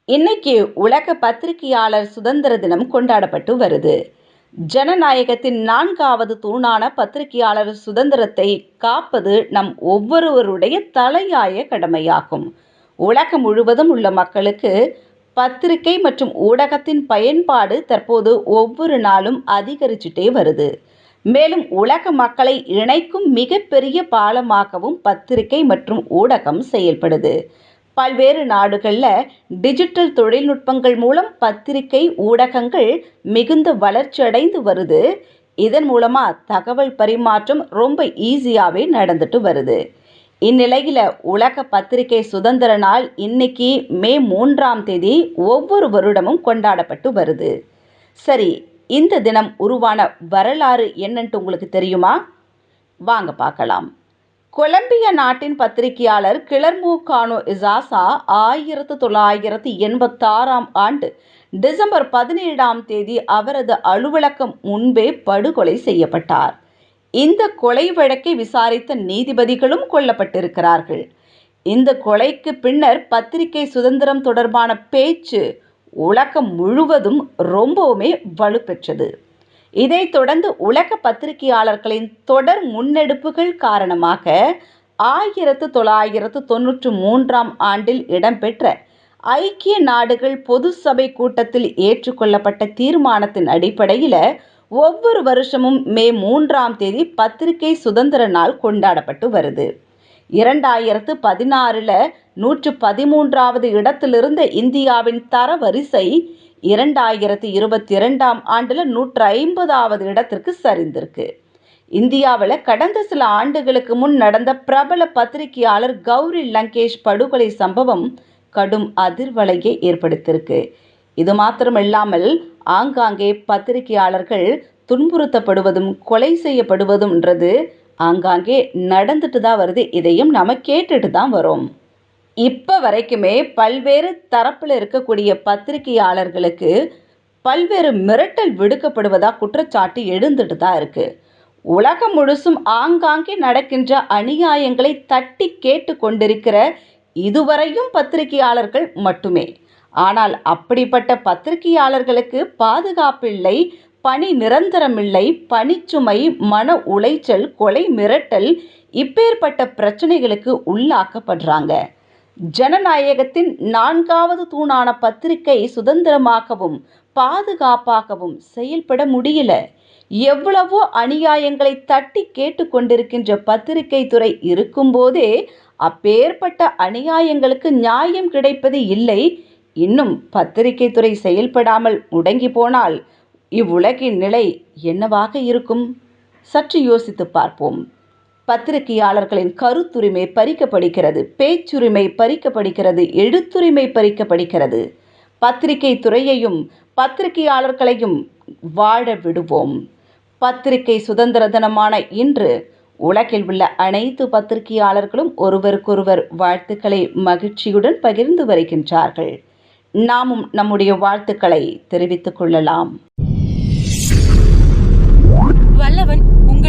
இன்னைக்கு உலக பத்திரிகையாளர் சுதந்திர தினம் கொண்டாடப்பட்டு வருது. ஜனநாயகத்தின் 4வது தூணான பத்திரிகையாளர் சுதந்திரத்தை காப்பது நம் ஒவ்வொருவருடைய தலையாய கடமையாகும். உலகம் முழுவதும் உள்ள மக்களுக்கு பத்திரிகை மற்றும் ஊடகத்தின் பயன்பாடு தற்போது ஒவ்வொரு நாளும் அதிகரிச்சுட்டே வருது. மேலும் உலக மக்களை இணைக்கும் மிகப்பெரிய பாலமாகவும் பத்திரிகை மற்றும் ஊடகம் செயல்படுது. பல்வேறு நாடுகளில் டிஜிட்டல் தொழில்நுட்பங்கள் மூலம் பத்திரிகை ஊடகங்கள் மிகுந்த வளர்ச்சி அடைந்து வருது. இதன் மூலமாக தகவல் பரிமாற்றம் ரொம்ப ஈஸியாகவே நடந்துட்டு வருது. இந்நிலையில் உலக பத்திரிகை சுதந்திர நாள் இன்னைக்கு மே 3ஆம் தேதி ஒவ்வொரு வருடமும் கொண்டாடப்பட்டு வருது. சரி, இந்த தினம் உருவான வரலாறு என்னன்ட்டு உங்களுக்கு தெரியுமா? வாங்க பார்க்கலாம். கொலம்பியா நாட்டின் பத்திரிகையாளர் கிலர்மோ கானோ இசாசா 1986ஆம் ஆண்டு டிசம்பர் 17ஆம் தேதி அவரது அலுவலகம் முன்பே படுகொலை செய்யப்பட்டார். இந்த கொலை வழக்கை விசாரித்த நீதிபதிகளும் கொல்லப்பட்டிருக்கிறார்கள். இந்த கொலைக்கு பின்னர் பத்திரிகை சுதந்திரம் தொடர்பான பேச்சு உலகம் முழுவதும் ரொம்பவுமே வலுப்பெற்றது. இதைத் தொடர்ந்து உலக பத்திரிகையாளர்களின் தொடர் முன்னெடுப்புகள் காரணமாக 1993ஆம் ஆண்டில் இடம்பெற்ற ஐக்கிய நாடுகள் பொது சபை கூட்டத்தில் ஏற்றுக்கொள்ளப்பட்ட தீர்மானத்தின் அடிப்படையில் ஒவ்வொரு வருஷமும் மே 3ஆம் தேதி பத்திரிகை சுதந்திர நாள் கொண்டாடப்பட்டு வருது. 2016 113வது இடத்திலிருந்த இந்தியாவின் தரவரிசை 2022ஆம் ஆண்டில் 150வது இடத்திற்கு சரிந்திருக்கு. இந்தியாவில் கடந்த சில ஆண்டுகளுக்கு முன் நடந்த பிரபல பத்திரிகையாளர் கௌரி லங்கேஷ் படுகொலை சம்பவம் கடும் அதிர்வலையை ஏற்படுத்தியிருக்கு. இது மாத்திரமில்லாமல் ஆங்காங்கே பத்திரிகையாளர்கள் துன்புறுத்தப்படுவதும் கொலை செய்யப்படுவதும்ன்றது ஆங்காங்கே நடந்துட்டு தான் வருது. இதையும் நம்ம கேட்டுட்டு தான் வரோம். இப்போ வரைக்குமே பல்வேறு தரப்பில் இருக்கக்கூடிய பத்திரிகையாளர்களுக்கு பல்வேறு மிரட்டல் விடுக்கப்படுவதாக குற்றச்சாட்டு எழுந்துட்டு தான் இருக்கு. உலகம் முழுசும் ஆங்காங்கே நடக்கின்ற அநியாயங்களை தட்டி கேட்டு கொண்டிருக்கிற இதுவரையும் பத்திரிகையாளர்கள் மட்டுமே. ஆனால் அப்படிப்பட்ட பத்திரிகையாளர்களுக்கு பாதுகாப்பில்லை, பணி நிரந்தரமில்லை, பணிச்சுமை, மன உளைச்சல், கொலை மிரட்டல் இப்பேற்பட்ட பிரச்சனைகளுக்கு உள்ளாக்கப்படுறாங்க. ஜனநாயகத்தின் 4வது தூணான பத்திரிகை சுதந்திரமாகவும் பாதுகாப்பாகவும் செயல்பட முடியல. எவ்வளவோ அநியாயங்களை தட்டி கேட்டு கொண்டிருக்கின்ற பத்திரிகை துறை இருக்கும்போதே அப்பேற்பட்ட அநியாயங்களுக்கு நியாயம் கிடைப்பது இல்லை. இன்னும் பத்திரிகை துறை செயல்படாமல் முடங்கி போனால் இவ்வுலகின் நிலை என்னவாக இருக்கும்? சற்று யோசித்து பார்ப்போம். பத்திரிகையாளர்களின் கருத்துரிமை பறிக்கப்படுகிறது, பேச்சுரிமை பறிக்கப்படுகிறது, எழுத்துரிமை பறிக்கப்படுகிறது. பத்திரிகை துறையையும் பத்திரிகையாளர்களையும் வாழ விடுவோம். பத்திரிகை சுதந்திர தினமான இன்று உலகில் உள்ள அனைத்து பத்திரிகையாளர்களும் ஒருவருக்கொருவர் வாழ்த்துக்களை மகிழ்ச்சியுடன் பகிர்ந்து வருகின்றார்கள். நாமும் நம்முடைய வாழ்த்துக்களை தெரிவித்துக் கொள்ளலாம். வல்லவன்